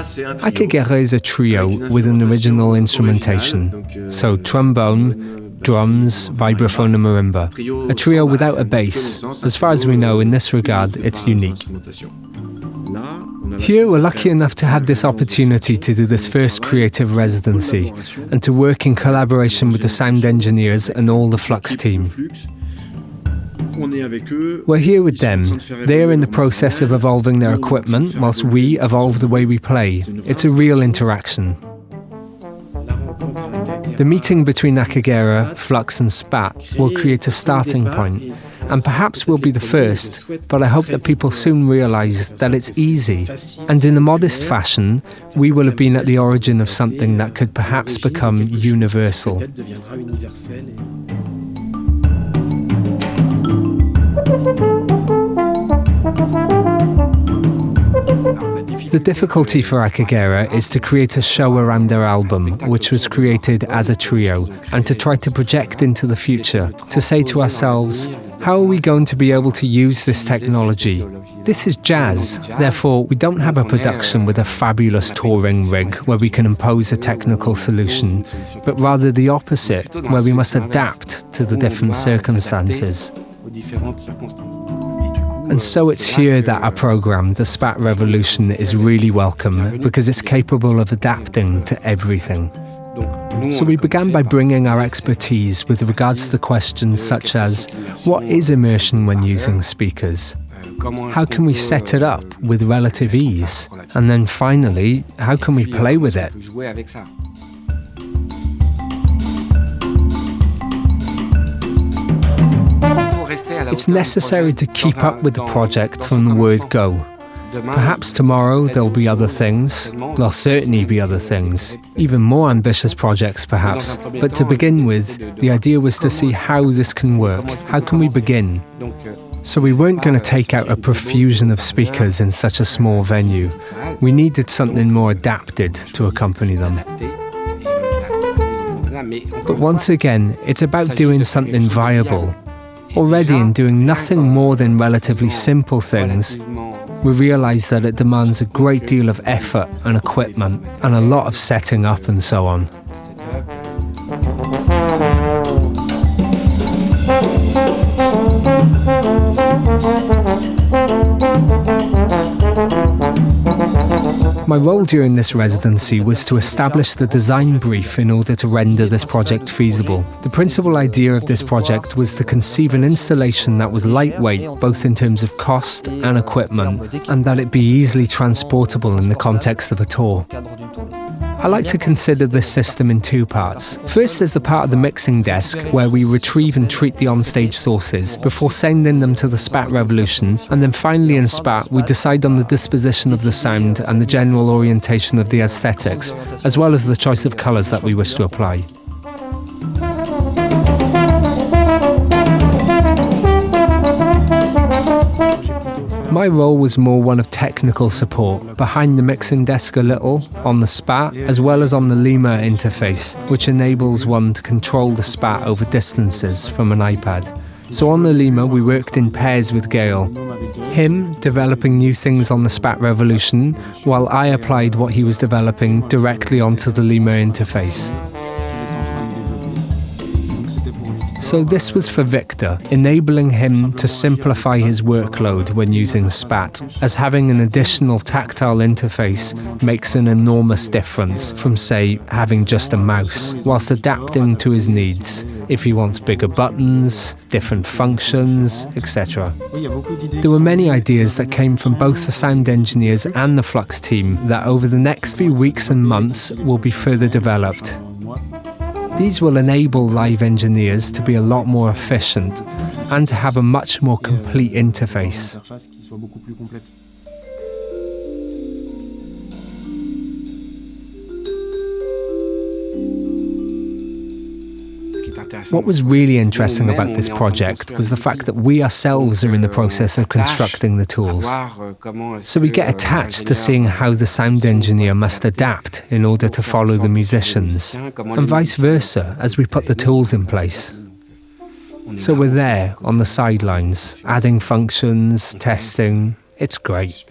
Akagera is a trio with an original instrumentation, so trombone, drums, vibraphone and marimba. A trio without a bass. As far as we know, in this regard, it's unique. Here we're lucky enough to have this opportunity to do this first creative residency and to work in collaboration with the sound engineers and all the Flux team. We're here with them. They're in the process of evolving their equipment whilst we evolve the way we play. It's a real interaction. The meeting between Akagera, Flux and SPAT will create a starting point, and perhaps we'll be the first, but I hope that people soon realise that it's easy. And in a modest fashion, we will have been at the origin of something that could perhaps become universal. The difficulty for Akagera is to create a show around their album, which was created as a trio, and to try to project into the future, to say to ourselves, how are we going to be able to use this technology? This is jazz, therefore we don't have a production with a fabulous touring rig where we can impose a technical solution, but rather the opposite, where we must adapt to the different circumstances. And so it's here that our programme, the SPAT Revolution, is really welcome because it's capable of adapting to everything. So we began by bringing our expertise with regards to questions such as, what is immersion when using speakers? How can we set it up with relative ease? And then finally, how can we play with it? It's necessary to keep up with the project from the word go. Perhaps tomorrow there'll be other things, there'll certainly be other things, even more ambitious projects perhaps, but to begin with, the idea was to see how this can work, how can we begin? So we weren't going to take out a profusion of speakers in such a small venue. We needed something more adapted to accompany them. But once again, it's about doing something viable. Already in doing nothing more than relatively simple things, we realise that it demands a great deal of effort and equipment and a lot of setting up and so on. My role during this residency was to establish the design brief in order to render this project feasible. The principal idea of this project was to conceive an installation that was lightweight, both in terms of cost and equipment, and that it be easily transportable in the context of a tour. I like to consider this system in two parts. First, there's the part of the mixing desk where we retrieve and treat the onstage sources before sending them to the SPAT Revolution, and then finally in SPAT we decide on the disposition of the sound and the general orientation of the aesthetics, as well as the choice of colours that we wish to apply. My role was more one of technical support, behind the mixing desk a little, on the SPAT, as well as on the Lima interface, which enables one to control the SPAT over distances from an iPad. So on the Lima we worked in pairs with Gail. Him developing new things on the SPAT Revolution, while I applied what he was developing directly onto the Lima interface. So this was for Victor, enabling him to simplify his workload when using SPAT, as having an additional tactile interface makes an enormous difference from, say, having just a mouse, whilst adapting to his needs, if he wants bigger buttons, different functions, etc. There were many ideas that came from both the sound engineers and the Flux team that over the next few weeks and months will be further developed. These will enable live engineers to be a lot more efficient and to have a much more complete interface. What was really interesting about this project was the fact that we ourselves are in the process of constructing the tools. So we get attached to seeing how the sound engineer must adapt in order to follow the musicians, and vice versa as we put the tools in place. So we're there on the sidelines, adding functions, testing. It's great.